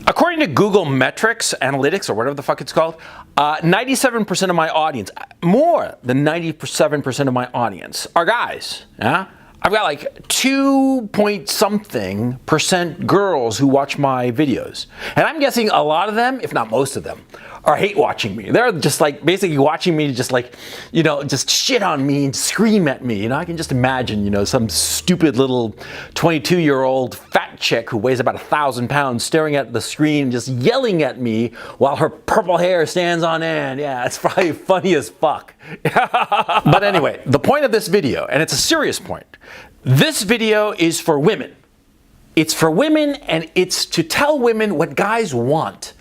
According to Google Metrics Analytics, or whatever the fuck it's called, 97% of my audience, more than 97% of my audience, are guys. Yeah? I've got like 2-point-something% girls who watch my videos. And I'm guessing a lot of them, if not most of them, are hate watching me. They're just like basically watching me just like, you know, just shit on me and scream at me. You know, I can just imagine, you know, some stupid little 22-year-old fat chick who weighs about 1,000 pounds staring at the screen, just yelling at me while her purple hair stands on end. Yeah, it's probably funny as fuck. But anyway, the point of this video, and it's a serious point, this video is for women. It's for women, and it's to tell women what guys want.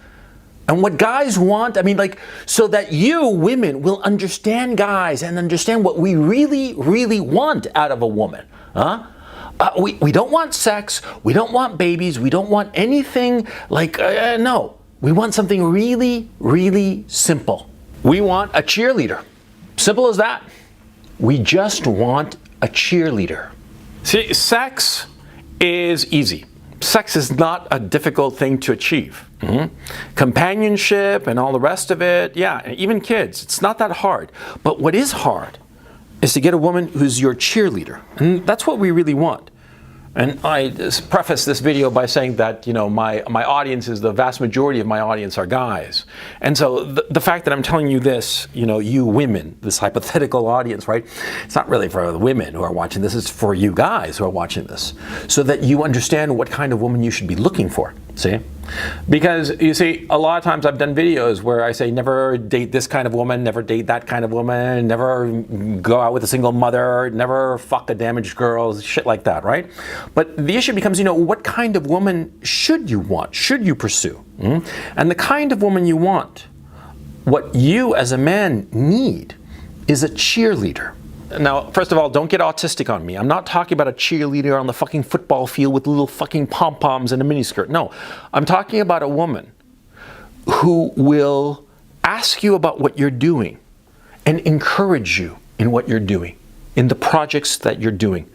And what guys want, I mean, like, so that you, women, will understand guys and understand what we really, really want out of a woman. Huh? We don't want sex, we don't want babies, we don't want anything like, no. We want something really, really simple. We want a cheerleader. Simple as that. We just want a cheerleader. See, sex is easy. Sex is not a difficult thing to achieve. Companionship and all the rest of it, yeah, and even kids, it's not that hard. But what is hard is to get a woman who's your cheerleader. And that's what we really want. And I preface this video by saying that, you know, my audience is, the vast majority of my audience are guys. And so the fact that I'm telling you this, you know, you women, this hypothetical audience, right? It's not really for the women who are watching this, it's for you guys who are watching this. So that you understand what kind of woman you should be looking for, see? Because, you see, a lot of times I've done videos where I say never date this kind of woman, never date that kind of woman, never go out with a single mother, never fuck a damaged girl, shit like that, right? But the issue becomes, you know, what kind of woman should you want, should you pursue? And the kind of woman you want, what you as a man need, is a cheerleader. Now, first of all, don't get autistic on me. I'm not talking about a cheerleader on the fucking football field with little fucking pom-poms and a miniskirt. No, I'm talking about a woman who will ask you about what you're doing and encourage you in what you're doing, in the projects that you're doing.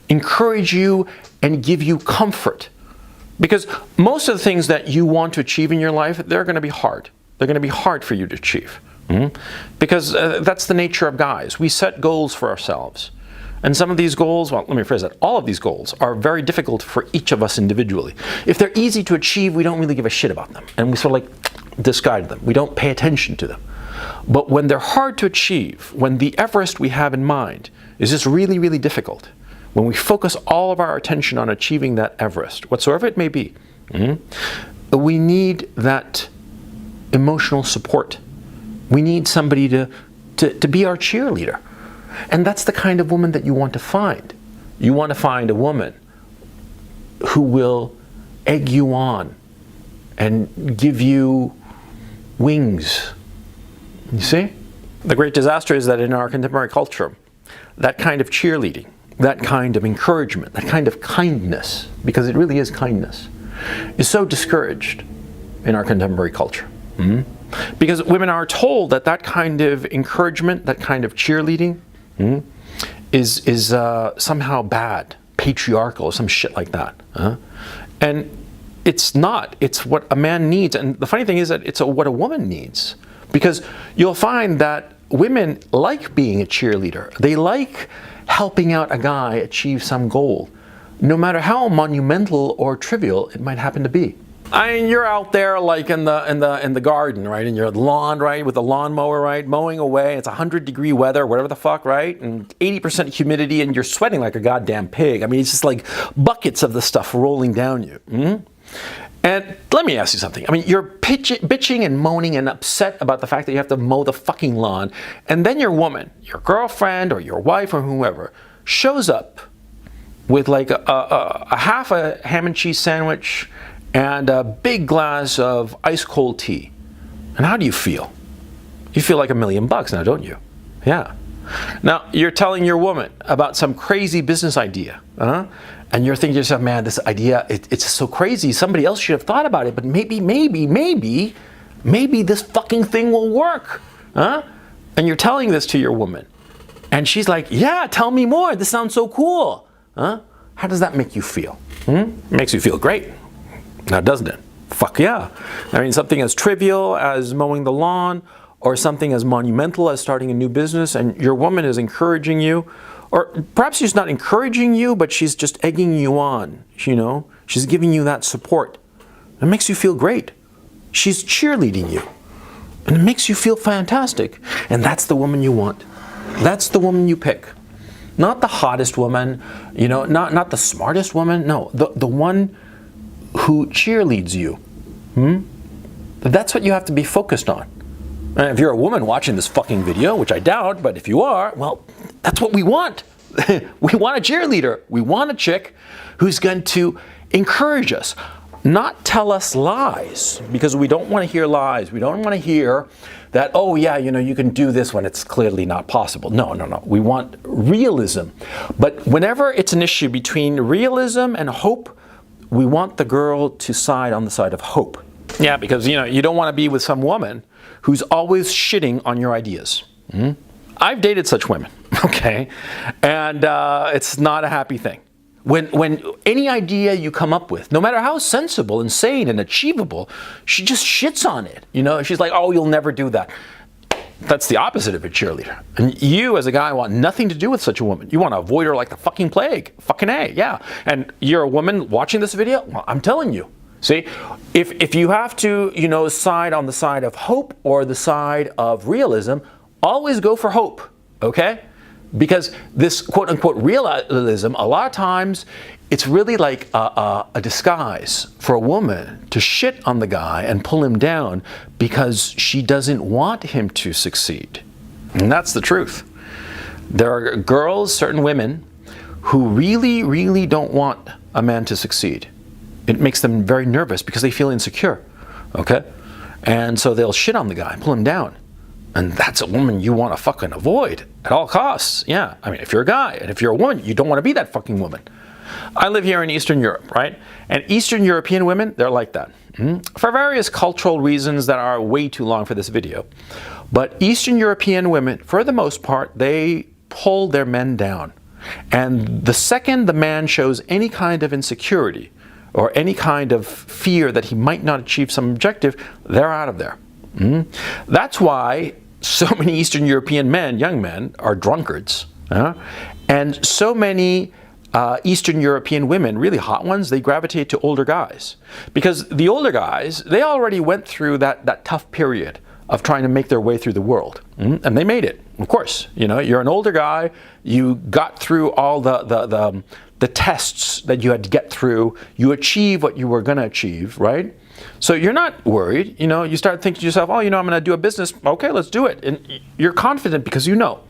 Encourage you and give you comfort. Because most of the things that you want to achieve in your life, they're going to be hard. They're going to be hard for you to achieve. Because that's the nature of guys. We set goals for ourselves. And some of these goals, well, let me phrase that, all of these goals are very difficult for each of us individually. If they're easy to achieve, we don't really give a shit about them. And we sort of like discard them. We don't pay attention to them. But when they're hard to achieve, when the Everest we have in mind is just really, really difficult, when we focus all of our attention on achieving that Everest, whatsoever it may be, we need that emotional support. We need somebody to be our cheerleader. And that's the kind of woman that you want to find. You want to find a woman who will egg you on and give you wings. You see? The great disaster is that in our contemporary culture, that kind of cheerleading, that kind of encouragement, that kind of kindness, because it really is kindness, is so discouraged in our contemporary culture. Because women are told that that kind of encouragement, that kind of cheerleading is somehow bad, patriarchal, some shit like that. And it's not. It's what a man needs. And the funny thing is that it's what a woman needs. Because you'll find that women like being a cheerleader. They like helping out a guy achieve some goal, no matter how monumental or trivial it might happen to be. I mean, you're out there like in the garden, right, in your lawn, right, with the lawnmower, right, mowing away. It's 100-degree weather, whatever the fuck, right, and 80% humidity, and you're sweating like a goddamn pig. I mean, it's just like buckets of the stuff rolling down you. And let me ask you something. I mean, you're bitching and moaning and upset about the fact that you have to mow the fucking lawn, and then your woman, your girlfriend or your wife or whoever, shows up with like a half a ham and cheese sandwich and a big glass of ice cold tea. And how do you feel? You feel like $1 million now, don't you? Yeah. Now, you're telling your woman about some crazy business idea, and you're thinking to yourself, man, this idea, it's so crazy, somebody else should have thought about it, but maybe this fucking thing will work, And you're telling this to your woman, and she's like, yeah, tell me more, this sounds so cool, How does that make you feel? It makes you feel great. Now, doesn't it? Fuck yeah. I mean, something as trivial as mowing the lawn, or something as monumental as starting a new business, and your woman is encouraging you, or perhaps she's not encouraging you, but she's just egging you on, you know? She's giving you that support. It makes you feel great. She's cheerleading you. And it makes you feel fantastic. And that's the woman you want. That's the woman you pick. Not the hottest woman, you know, not the smartest woman. No, the one who cheerleads you. That's what you have to be focused on. And if you're a woman watching this fucking video, which I doubt, but if you are, well, that's what we want. We want a cheerleader. We want a chick who's going to encourage us, not tell us lies, because we don't want to hear lies. We don't want to hear that, oh yeah, you know, you can do this when it's clearly not possible. No. We want realism. But whenever it's an issue between realism and hope, we want the girl to side on the side of hope. Yeah, because, you know, you don't want to be with some woman who's always shitting on your ideas. I've dated such women, okay? And it's not a happy thing. When any idea you come up with, no matter how sensible and sane and achievable, she just shits on it. You know, she's like, oh, you'll never do that. That's the opposite of a cheerleader. And you, as a guy, want nothing to do with such a woman. You want to avoid her like the fucking plague. Fucking A, yeah. And you're a woman watching this video? Well, I'm telling you. See, if you have to, you know, side on the side of hope or the side of realism, always go for hope, okay? Because this quote-unquote realism, a lot of times, it's really like a disguise for a woman to shit on the guy and pull him down because she doesn't want him to succeed. And that's the truth. There are girls, certain women, who really, really don't want a man to succeed. It makes them very nervous because they feel insecure, okay? And so they'll shit on the guy, pull him down. And that's a woman you want to fucking avoid at all costs. Yeah, I mean, if you're a guy and if you're a woman, you don't want to be that fucking woman. I live here in Eastern Europe, right? And Eastern European women, they're like that. For various cultural reasons that are way too long for this video. But Eastern European women, for the most part, they pull their men down. And the second the man shows any kind of insecurity or any kind of fear that he might not achieve some objective, they're out of there. That's why so many Eastern European men, young men, are drunkards. And so many Eastern European women, really hot ones, they gravitate to older guys. Because the older guys, they already went through that tough period of trying to make their way through the world. And they made it, of course. You know, you're an older guy, you got through all the tests that you had to get through, you achieve what you were going to achieve, right? So you're not worried, you know, you start thinking to yourself, oh, you know, I'm going to do a business, okay, let's do it. And you're confident because you know.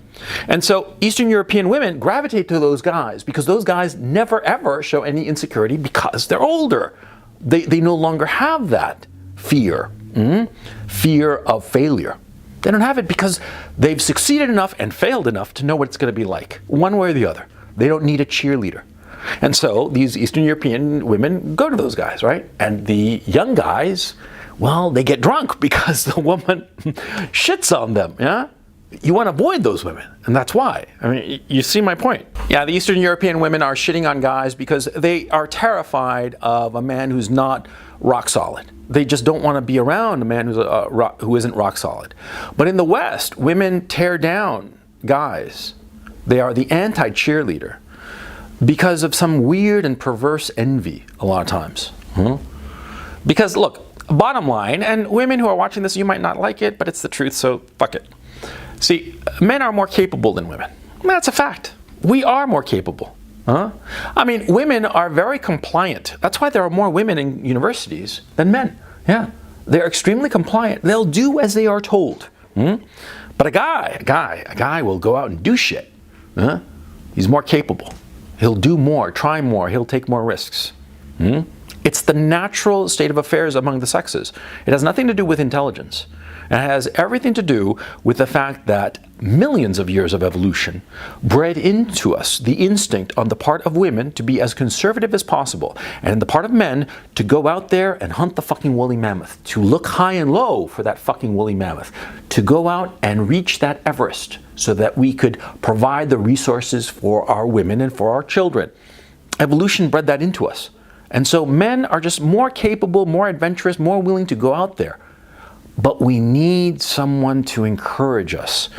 And so Eastern European women gravitate to those guys because those guys never ever show any insecurity because they're older. They no longer have that fear, fear of failure. They don't have it because they've succeeded enough and failed enough to know what it's going to be like, one way or the other. They don't need a cheerleader. And so these Eastern European women go to those guys, right? And the young guys, well, they get drunk because the woman shits on them, yeah? You want to avoid those women, and that's why. I mean, you see my point. Yeah, the Eastern European women are shitting on guys because they are terrified of a man who's not rock solid. They just don't want to be around a man who isn't rock solid. But in the West, women tear down guys. They are the anti-cheerleader because of some weird and perverse envy a lot of times. Because look, bottom line, and women who are watching this, you might not like it, but it's the truth, so fuck it. See, men are more capable than women. That's a fact. We are more capable. I mean, women are very compliant. That's why there are more women in universities than men. Yeah, they're extremely compliant. They'll do as they are told. But a guy will go out and do shit. He's more capable. He'll do more, try more, he'll take more risks. It's the natural state of affairs among the sexes. It has nothing to do with intelligence. It has everything to do with the fact that millions of years of evolution bred into us the instinct on the part of women to be as conservative as possible, and on the part of men to go out there and hunt the fucking woolly mammoth, to look high and low for that fucking woolly mammoth, to go out and reach that Everest so that we could provide the resources for our women and for our children. Evolution bred that into us. And so men are just more capable, more adventurous, more willing to go out there. But we need someone to encourage us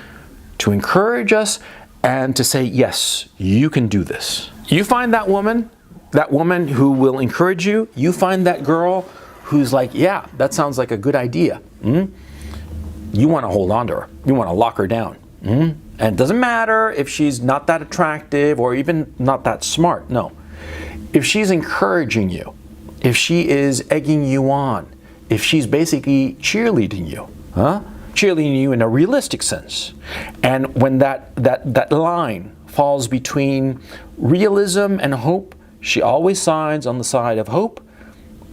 and to say, yes, you can do this. You find that woman who will encourage you. You find that girl who's like, yeah, that sounds like a good idea. You want to hold on to her. You want to lock her down. And it doesn't matter if she's not that attractive or even not that smart. No. If she's encouraging you, if she is egging you on, if she's basically cheerleading you, cheerleading you in a realistic sense, and when that line falls between realism and hope, she always sides on the side of hope,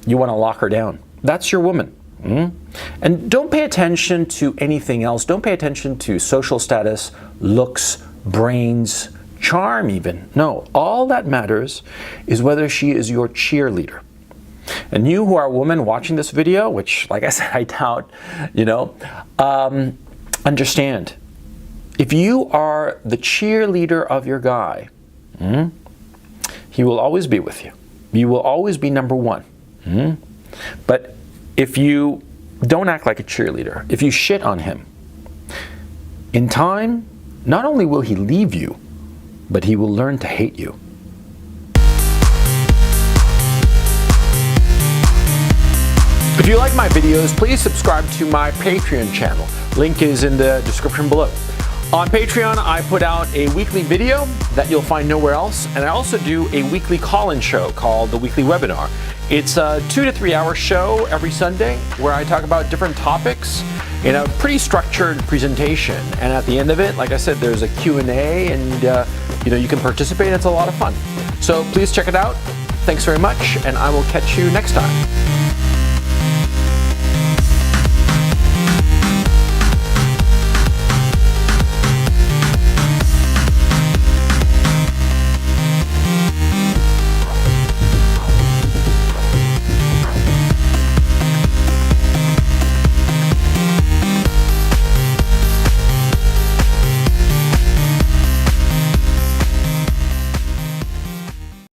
you want to lock her down. That's your woman. And don't pay attention to anything else. Don't pay attention to social status, looks, brains, charm even. No, all that matters is whether she is your cheerleader. And you who are a woman watching this video, which, like I said, I doubt, understand. If you are the cheerleader of your guy, he will always be with you. You will always be number one. But if you don't act like a cheerleader, if you shit on him, in time, not only will he leave you, but he will learn to hate you. If you like my videos, please subscribe to my Patreon channel. Link is in the description below. On Patreon, I put out a weekly video that you'll find nowhere else, and I also do a weekly call-in show called The Weekly Webinar. It's a 2 to 3 hour show every Sunday where I talk about different topics in a pretty structured presentation. And at the end of it, like I said, there's a Q&A, and you can participate. It's a lot of fun. So please check it out. Thanks very much, and I will catch you next time.